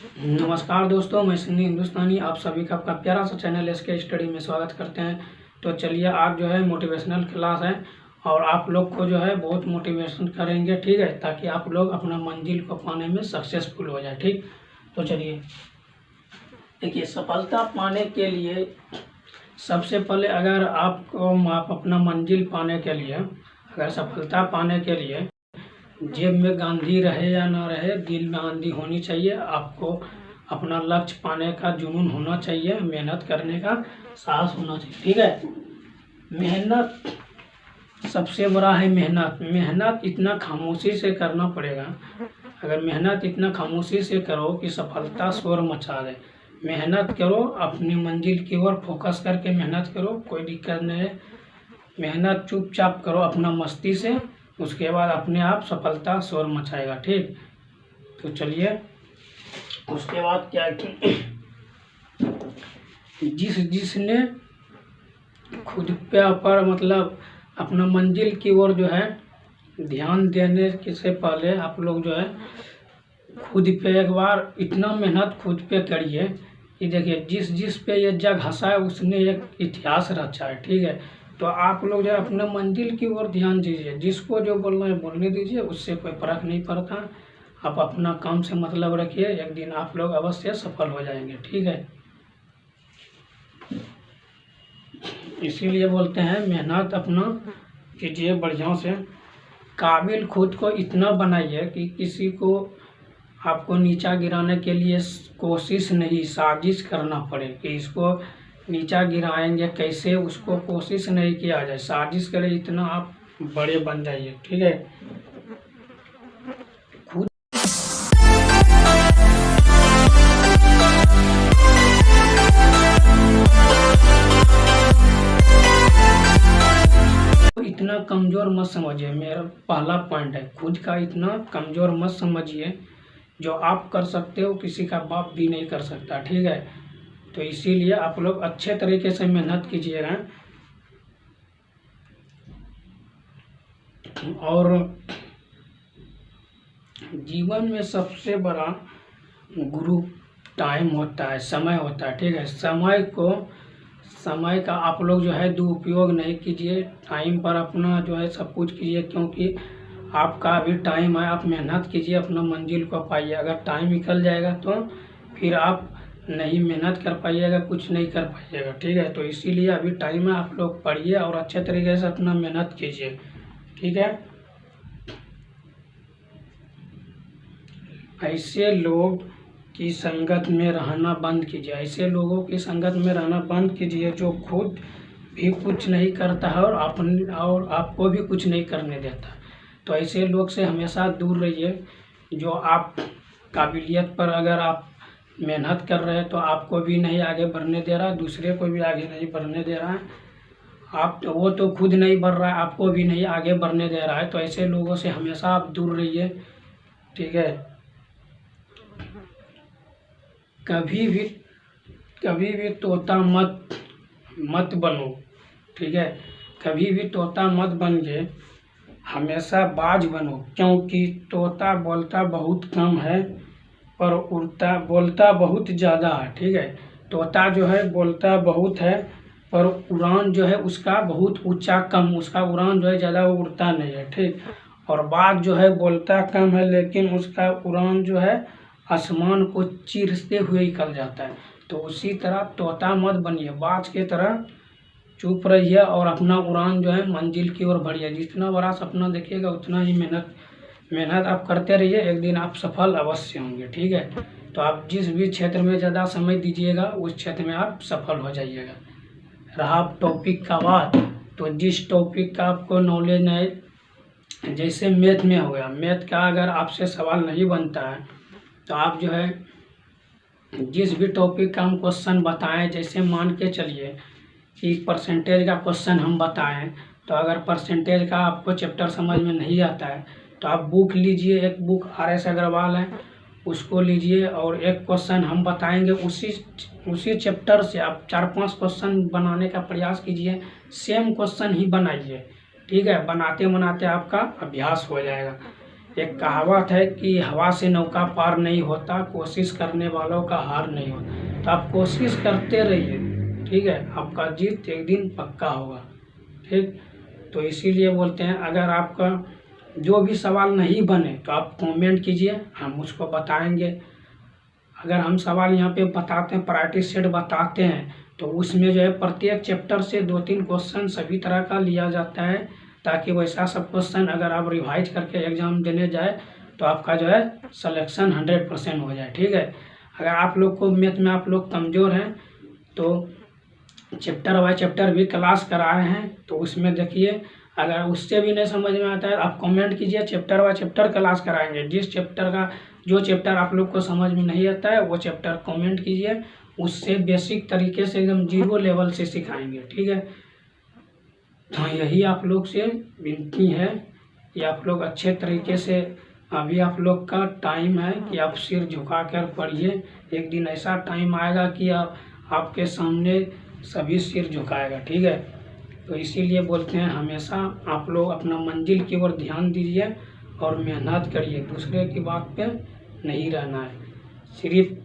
नमस्कार दोस्तों, मैं सन्नी हिंदुस्तानी आप सभी का आपका प्यारा सा चैनल एसके स्टडी में स्वागत करते हैं। तो चलिए, आज जो है मोटिवेशनल क्लास है और आप लोग को जो है बहुत मोटिवेशन करेंगे, ठीक है, ताकि आप लोग अपना मंजिल को पाने में सक्सेसफुल हो जाए। ठीक, तो चलिए देखिए, सफलता पाने के लिए सबसे पहले अगर आप अपना मंजिल पाने के लिए, अगर सफलता पाने के लिए जेब में गांधी रहे या ना रहे, दिल में आंधी होनी चाहिए। आपको अपना लक्ष्य पाने का जुनून होना चाहिए, मेहनत करने का साहस होना चाहिए। ठीक है, मेहनत सबसे बड़ा है। मेहनत इतना खामोशी से करना पड़ेगा। अगर मेहनत इतना खामोशी से करो कि सफलता शोर मचा दे। मेहनत करो, अपनी मंजिल की ओर फोकस करके मेहनत करो, कोई दिक्कत नहीं है। मेहनत चुपचाप करो अपना मस्ती से, उसके बाद अपने आप सफलता शोर मचाएगा। ठीक, तो चलिए, उसके बाद क्या कि जिसने खुद पे पर मतलब अपना मंजिल की ओर जो है ध्यान देने से पहले आप लोग जो है खुद पे एक बार इतना मेहनत खुद पे करिए कि देखिए, जिस पे ये जग हंसा है उसने एक इतिहास रचा है। ठीक है, तो आप लोग जो है अपने मंजिल की ओर ध्यान दीजिए। जिसको जो बोलना है बोलने दीजिए, उससे कोई फर्क नहीं पड़ता। आप अपना काम से मतलब रखिए, एक दिन आप लोग अवश्य सफल हो जाएंगे। ठीक है, इसीलिए बोलते हैं मेहनत अपना कीजिए बढ़िया से। काबिल खुद को इतना बनाइए कि किसी को आपको नीचा गिराने के लिए कोशिश नहीं, साजिश करना पड़े कि इसको नीचा गिराएंगे कैसे, उसको कोशिश नहीं किया जाए, साजिश करे, इतना आप बड़े बन जाइए। ठीक है, खुद इतना कमज़ोर मत समझिए। मेरा पहला पॉइंट है, खुद का इतना कमज़ोर मत समझिए। जो आप कर सकते हो किसी का बाप भी नहीं कर सकता। ठीक है, तो इसीलिए आप लोग अच्छे तरीके से मेहनत कीजिएगा। और जीवन में सबसे बड़ा गुरु टाइम होता है, समय होता है। ठीक है, समय का आप लोग जो है दुरुपयोग नहीं कीजिए। टाइम पर अपना जो है सब कुछ कीजिए, क्योंकि आपका अभी टाइम है। आप मेहनत कीजिए, अपना मंजिल को पाइए। अगर टाइम निकल जाएगा तो फिर आप नहीं मेहनत कर पाइएगा, कुछ नहीं कर पाइएगा। ठीक है, तो इसीलिए अभी टाइम है, आप लोग पढ़िए और अच्छे तरीके से अपना मेहनत कीजिए। ठीक है, ऐसे लोग की संगत में रहना बंद कीजिए। ऐसे लोगों की संगत में रहना बंद कीजिए जो खुद भी कुछ नहीं करता है और आपको भी कुछ नहीं करने देता। तो ऐसे लोग से हमेशा दूर रहिए। जो आप काबिलियत पर अगर आप मेहनत कर रहे हैं तो आपको भी नहीं आगे बढ़ने दे रहा, दूसरे को भी आगे नहीं बढ़ने दे रहा है। वो तो खुद नहीं बढ़ रहा है, आपको भी नहीं आगे बढ़ने दे रहा है। तो ऐसे लोगों से हमेशा आप दूर रहिए। ठीक है, कभी भी तोता मत बनो। ठीक है, कभी भी तोता मत बन के हमेशा बाज बनो, क्योंकि तोता बोलता बहुत कम है पर बोलता बहुत ज़्यादा है। ठीक है, तोता जो है बोलता बहुत है पर उड़ान जो है उसका बहुत ऊंचा कम, उसका उड़ान जो है ज़्यादा उड़ता नहीं है। ठीक, और बाज जो है बोलता कम है लेकिन उसका उड़ान जो है आसमान को चीरते हुए निकल जाता है। तो उसी तरह तोता मत बनिए, बाज की तरह चुप रहिए और अपना उड़ान जो है मंजिल की ओर बढ़िए। जितना बड़ा सपना देखिएगा उतना ही मेहनत आप करते रहिए, एक दिन आप सफल अवश्य होंगे। ठीक है, तो आप जिस भी क्षेत्र में ज़्यादा समय दीजिएगा उस क्षेत्र में आप सफल हो जाइएगा। रहा टॉपिक का बात, तो जिस टॉपिक का आपको नॉलेज नहीं, जैसे मैथ में हो गया, मैथ का अगर आपसे सवाल नहीं बनता है तो आप जो है जिस भी टॉपिक का हम क्वेश्चन बताएं, जैसे मान के चलिए कि परसेंटेज का क्वेश्चन हम बताएं, तो अगर परसेंटेज का आपको चैप्टर समझ में नहीं आता है तो आप बुक लीजिए, एक बुक RS अग्रवाल है उसको लीजिए और एक क्वेश्चन हम बताएंगे, उसी चैप्टर से आप 4-5 क्वेश्चन बनाने का प्रयास कीजिए। सेम क्वेश्चन ही बनाइए। ठीक है, बनाते बनाते आपका अभ्यास हो जाएगा। एक कहावत है कि हवा से नौका पार नहीं होता, कोशिश करने वालों का हार नहीं होता। तो आप कोशिश करते रहिए, ठीक है, आपका जीत एक दिन पक्का होगा। ठीक, तो इसीलिए बोलते हैं अगर आपका जो भी सवाल नहीं बने तो आप कमेंट कीजिए, हम उसको बताएंगे। अगर हम सवाल यहाँ पे बताते हैं, प्रायोरिटी सेट बताते हैं, तो उसमें जो है प्रत्येक चैप्टर से 2-3 क्वेश्चन सभी तरह का लिया जाता है, ताकि वैसा सब क्वेश्चन अगर आप रिवाइज करके एग्ज़ाम देने जाए तो आपका जो है सिलेक्शन 100% हो जाए। ठीक है, अगर आप लोग को मैथ में आप लोग कमज़ोर हैं तो चैप्टर बाय चैप्टर भी क्लास कराए हैं, तो उसमें देखिए अगर उससे भी नहीं समझ में आता है आप कमेंट कीजिए, चैप्टर बाय चैप्टर क्लास कराएंगे। जिस चैप्टर का जो चैप्टर आप लोग को समझ में नहीं आता है वो चैप्टर कमेंट कीजिए, उससे बेसिक तरीके से एकदम 0 लेवल से सिखाएंगे। ठीक है, तो यही आप लोग से विनती है कि आप लोग अच्छे तरीके से, अभी आप लोग का टाइम है कि आप सिर झुका कर पढ़िए। एक दिन ऐसा टाइम आएगा कि आपके सामने सभी सिर झुकाएगा। ठीक है, तो इसीलिए बोलते हैं हमेशा आप लोग अपना मंजिल की ओर ध्यान दीजिए और मेहनत करिए, दूसरे की बात पे नहीं रहना है। सिर्फ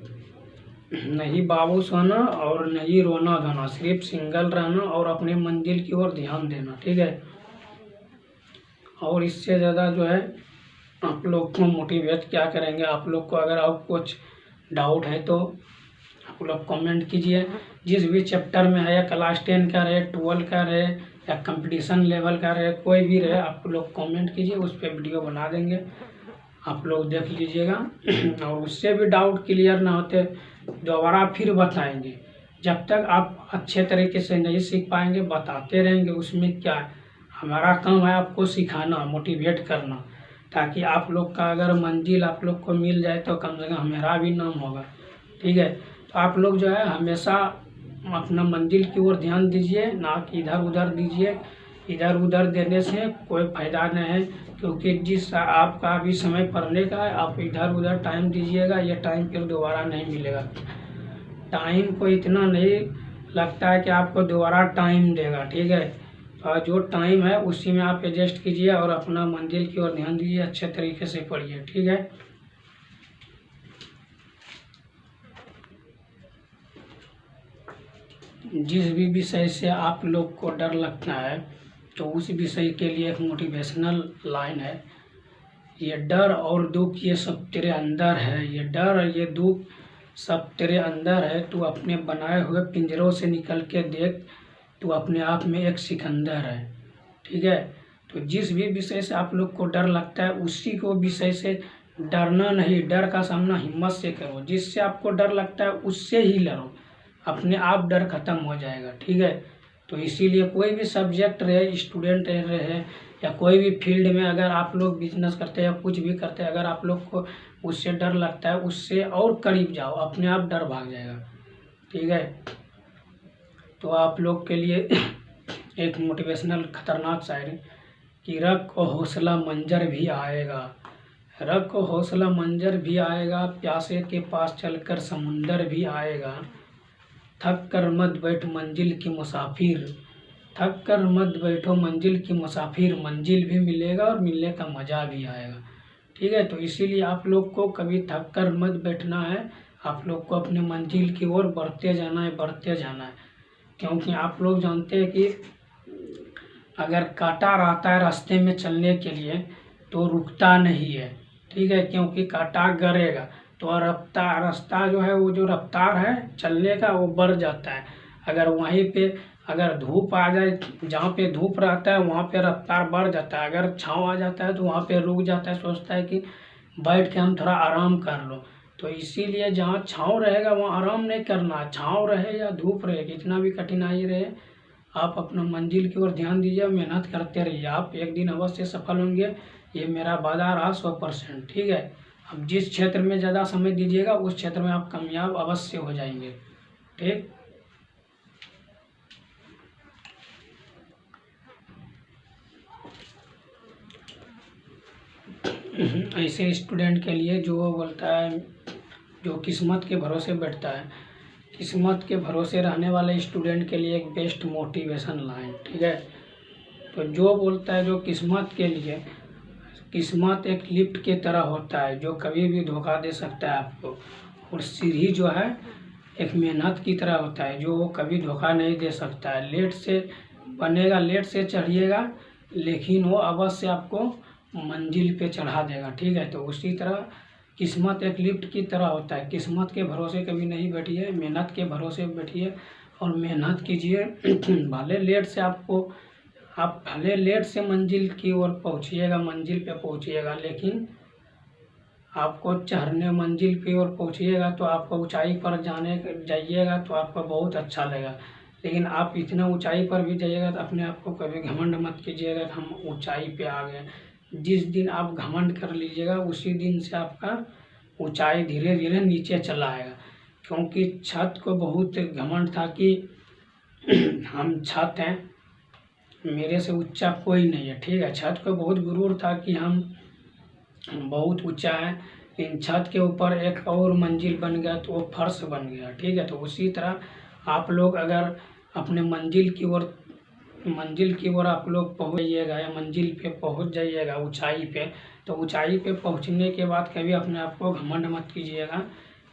नहीं बाबू सोना और नहीं रोना धोना, सिर्फ सिंगल रहना और अपने मंजिल की ओर ध्यान देना। ठीक है, और इससे ज़्यादा जो है आप लोग को मोटिवेट क्या करेंगे, आप लोग को अगर आप कुछ डाउट है तो आप लोग कमेंट कीजिए। जिस भी चैप्टर में है, या क्लास 10 का रहे, 12 का रहे, या कंपटीशन लेवल का रहे, कोई भी रहे, आप लोग कमेंट कीजिए, उस पर वीडियो बना देंगे, आप लोग देख लीजिएगा। और उससे भी डाउट क्लियर ना होते दोबारा फिर बताएंगे। जब तक आप अच्छे तरीके से नहीं सीख पाएंगे बताते रहेंगे। उसमें क्या है, हमारा काम है आपको सिखाना, मोटिवेट करना, ताकि आप लोग का अगर मंजिल आप लोग को मिल जाए तो कम से कम मेरा भी नाम होगा। ठीक है, तो आप लोग जो है हमेशा अपना मंजिल की ओर ध्यान दीजिए, ना कि इधर उधर दीजिए। इधर उधर देने से कोई फ़ायदा नहीं है, क्योंकि जिस आपका अभी समय पढ़ने का है, आप इधर उधर टाइम दीजिएगा, ये टाइम फिर दोबारा नहीं मिलेगा। टाइम को इतना नहीं लगता है कि आपको दोबारा टाइम देगा। ठीक है, और जो टाइम है उसी में आप एडजस्ट कीजिए और अपना मंजिल की ओर ध्यान दीजिए, अच्छे तरीके से पढ़िए। ठीक है, जिस भी विषय से आप लोग को डर लगता है तो उस विषय के लिए एक मोटिवेशनल लाइन है, ये डर और दुख ये सब तेरे अंदर है, ये डर ये दुख सब तेरे अंदर है, तू अपने बनाए हुए पिंजरों से निकल के देख, तू अपने आप में एक सिकंदर है। ठीक है, तो जिस भी विषय से आप लोग को डर लगता है उसी को विषय से डरना नहीं, डर का सामना हिम्मत से करो। जिससे आपको डर लगता है उससे ही लड़ो, अपने आप डर खत्म हो जाएगा। ठीक है, तो इसीलिए कोई भी सब्जेक्ट रहे, स्टूडेंट रहे, या कोई भी फील्ड में अगर आप लोग बिजनेस करते हैं या कुछ भी करते हैं, अगर आप लोग को उससे डर लगता है उससे और करीब जाओ, अपने आप डर भाग जाएगा। ठीक है, तो आप लोग के लिए एक मोटिवेशनल खतरनाक शायरी कि रख हौसला मंजर भी आएगा, रख हौसला मंजर भी आएगा, प्यासे के पास चलकर समुंदर भी आएगा, थक कर मत बैठ मंजिल की मुसाफिर, थक कर मत बैठो मंजिल की मुसाफिर, मंजिल भी मिलेगा और मिलने का मज़ा भी आएगा। ठीक है, तो इसीलिए आप लोग को कभी थक कर मत बैठना है, आप लोग को अपने मंजिल की ओर बढ़ते जाना है, बढ़ते जाना है। क्योंकि आप लोग जानते हैं कि अगर कांटा रहता है रास्ते में चलने के लिए तो रुकता नहीं है। ठीक है, क्योंकि कांटा गड़ेगा तो रास्ता जो है, वो जो रफ्तार है चलने का वो बढ़ जाता है। अगर वहीं पे अगर धूप आ जाए, जहाँ पे धूप रहता है वहाँ पे रफ्तार बढ़ जाता है, अगर छाँव आ जाता है तो वहाँ पे रुक जाता है, सोचता है कि बैठ के हम थोड़ा आराम कर लो। तो इसीलिए जहाँ छाँव रहेगा वहाँ आराम नहीं करना, छाँव रहे या धूप रहे, कितना भी कठिनाई रहे, आप अपना मंजिल की ओर ध्यान दीजिए, मेहनत करते रहिए, आप एक दिन अवश्य सफल होंगे, ये मेरा वादा रहा 100%। ठीक है, अब जिस क्षेत्र में ज़्यादा समय दीजिएगा उस क्षेत्र में आप कामयाब अवश्य हो जाएंगे। ठीक, ऐसे स्टूडेंट के लिए जो बोलता है, जो किस्मत के भरोसे बैठता है, किस्मत के भरोसे रहने वाले स्टूडेंट के लिए एक बेस्ट मोटिवेशन लाइन। ठीक है, तो जो बोलता है जो किस्मत के लिए, किस्मत एक लिफ्ट की तरह होता है जो कभी भी धोखा दे सकता है आपको, और सीढ़ी जो है एक मेहनत की तरह होता है जो वो कभी धोखा नहीं दे सकता है। लेट से बनेगा, लेट से चढ़िएगा, लेकिन वो अवश्य आपको मंजिल पे चढ़ा देगा, ठीक है। तो उसी तरह किस्मत एक लिफ्ट की तरह होता है। किस्मत के भरोसे कभी नहीं बैठिए, मेहनत के भरोसे बैठिए और मेहनत कीजिए। भले लेट से आप भले लेट से मंजिल की ओर पहुँचिएगा, मंजिल पे पहुँचिएगा, लेकिन आपको चढ़ने मंजिल की ओर पहुँचिएगा तो आपको ऊंचाई पर जाइएगा तो आपको बहुत अच्छा लगेगा। लेकिन आप इतना ऊंचाई पर भी जाइएगा तो अपने आप को कभी घमंड मत कीजिएगा कि हम ऊंचाई पे आ गए। जिस दिन आप घमंड कर लीजिएगा उसी दिन से आपका ऊंचाई धीरे धीरे नीचे चला आएगा। क्योंकि छत को बहुत घमंड था कि हम छत हैं, मेरे से ऊंचा कोई नहीं है, ठीक है। छत को बहुत गुरूर था कि हम बहुत ऊंचा है, लेकिन छत के ऊपर एक और मंजिल बन गया तो वो फर्श बन गया, ठीक है। तो उसी तरह आप लोग अगर अपने मंजिल की ओर आप लोग पहुँच जाइएगा या मंजिल पे पहुँच जाइएगा ऊंचाई पे, तो ऊंचाई पे पहुँचने के बाद कभी अपने आप को घमंड मत कीजिएगा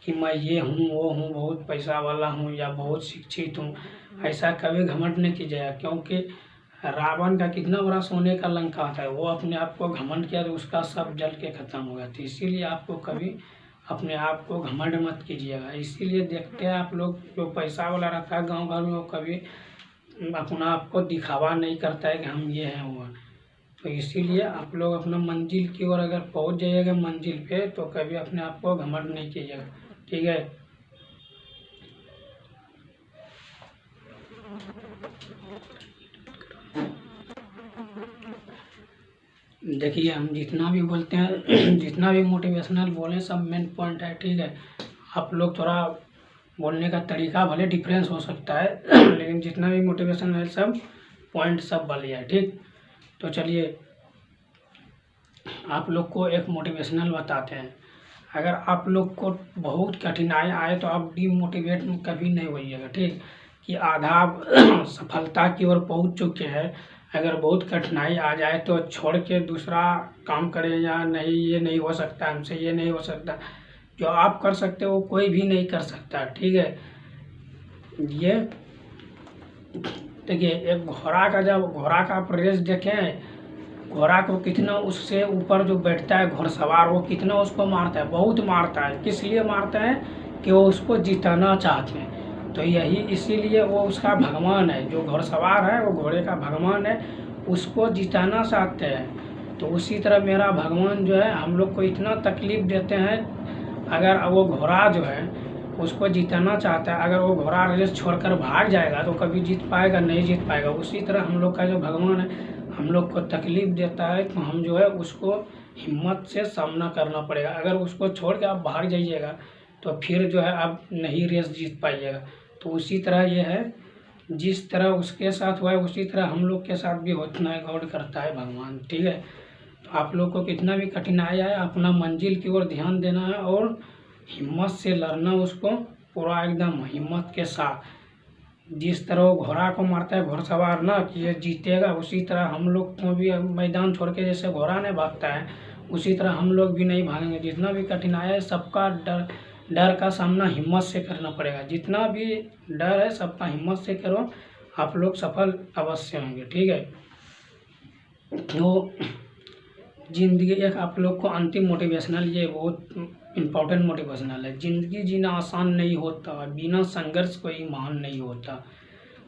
कि मैं ये हूँ वो हूँ, बहुत पैसा वाला हूँ या बहुत शिक्षित हूँ। ऐसा कभी घमंड नहीं कीजिएगा, क्योंकि रावण का कितना बड़ा सोने का लंका था, वो अपने आप को घमंड किया तो उसका सब जल के खत्म हो गया। तो इसीलिए आपको कभी अपने आप को घमंड मत कीजिएगा। इसीलिए देखते हैं आप लोग जो पैसा वाला रहता है गांव घर में, वो कभी अपना आप को दिखावा नहीं करता है कि हम ये हैं वो हैं। तो इसीलिए आप लोग अपना मंजिल की ओर अगर पहुंच जाइएगा मंजिल पे तो कभी अपने आप को घमंड नहीं कीजिएगा, ठीक है। देखिए हम जितना भी बोलते हैं जितना भी मोटिवेशनल बोलें सब मेन पॉइंट है, ठीक है। आप लोग थोड़ा बोलने का तरीका भले डिफरेंस हो सकता है लेकिन जितना भी मोटिवेशन है सब पॉइंट सब बढ़िया है, ठीक। तो चलिए आप लोग को एक मोटिवेशनल बताते हैं। अगर आप लोग को बहुत कठिनाई आए तो आप डीमोटिवेट कभी नहीं होइएगा, ठीक। कि आधा आप सफलता की ओर पहुंच चुके हैं, अगर बहुत कठिनाई आ जाए तो छोड़ के दूसरा काम करें या नहीं ये नहीं हो सकता, हमसे ये नहीं हो सकता। जो आप कर सकते हो कोई भी नहीं कर सकता, ठीक है। ये देखिए एक जब घोड़ा का आप रेस देखें, घोड़ा को कितना उससे ऊपर जो बैठता है घुड़सवार वो कितना उसको मारता है, बहुत मारता है। किस लिए मारता है कि वो उसको जिताना चाहते हैं। तो यही इसीलिए वो उसका भगवान है, जो घुड़सवार है वो घोड़े का भगवान है, उसको जिताना चाहते हैं। तो उसी तरह मेरा भगवान जो है हम लोग को इतना तकलीफ देते हैं, अगर वो घोड़ा जो है उसको जिताना चाहता है, अगर वो घोड़ा रेस छोड़कर भाग जाएगा तो कभी जीत पाएगा नहीं जीत पाएगा। उसी तरह हम लोग का जो भगवान है हम लोग को तकलीफ देता है तो हम जो है उसको हिम्मत से सामना करना पड़ेगा। अगर उसको छोड़ के आप भाग जाइएगा तो फिर जो है आप नहीं रेस जीत पाइएगा। तो उसी तरह ये है, जिस तरह उसके साथ हुआ है उसी तरह हम लोग के साथ भी होना है, गौर करता है भगवान, ठीक है। तो आप लोग को कितना भी कठिनाई आए अपना मंजिल की ओर ध्यान देना है और हिम्मत से लड़ना, उसको पूरा एकदम हिम्मत के साथ। जिस तरह वो घोड़ा को मारता है घुड़सवार ना कि ये जीतेगा, उसी तरह हम लोग को भी मैदान छोड़ के जैसे घोड़ा नहीं भागता है उसी तरह हम लोग भी नहीं भागेंगे। जितना भी कठिनाई है सबका डर का सामना हिम्मत से करना पड़ेगा। जितना भी डर है सबका हिम्मत से करो, आप लोग सफल अवश्य होंगे, ठीक है। तो जिंदगी एक आप लोग को अंतिम मोटिवेशनल, ये बहुत इम्पोर्टेंट मोटिवेशनल है। ज़िंदगी जीना आसान नहीं होता, बिना संघर्ष कोई महान नहीं होता।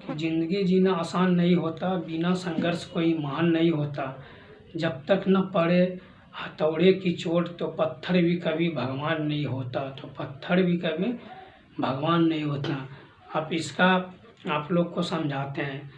ज़िंदगी जीना आसान नहीं होता, बिना संघर्ष कोई महान नहीं होता। जब तक न पड़े हथौड़े की चोट तो पत्थर भी कभी भगवान नहीं होता, तो पत्थर भी कभी भगवान नहीं होता। आप लोग को समझाते हैं,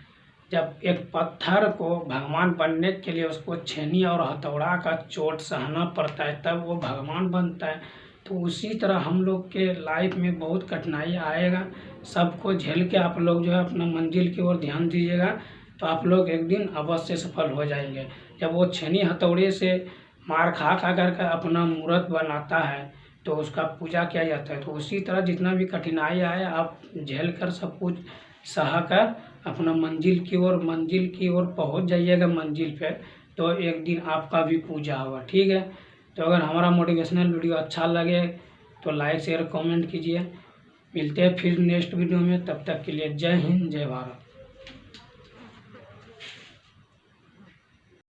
जब एक पत्थर को भगवान बनने के लिए उसको छेनी और हथौड़ा का चोट सहना पड़ता है तब वो भगवान बनता है। तो उसी तरह हम लोग के लाइफ में बहुत कठिनाई आएगा, सबको झेल के आप लोग जो है अपना मंजिल की ओर ध्यान दीजिएगा तो आप लोग एक दिन अवश्य सफल हो जाएंगे। जब वो छेनी हथौड़े से मार खा कर अपना मूर्त बनाता है तो उसका पूजा किया जाता है। तो उसी तरह जितना भी कठिनाई आए आप झेल कर सब कुछ सहा कर अपना मंजिल की ओर पहुंच जाइएगा मंजिल पे, तो एक दिन आपका भी पूजा होगा, ठीक है। तो अगर हमारा मोटिवेशनल वीडियो अच्छा लगे तो लाइक शेयर कमेंट कीजिए। मिलते हैं फिर नेक्स्ट वीडियो में, तब तक के लिए जय हिंद जय भारत।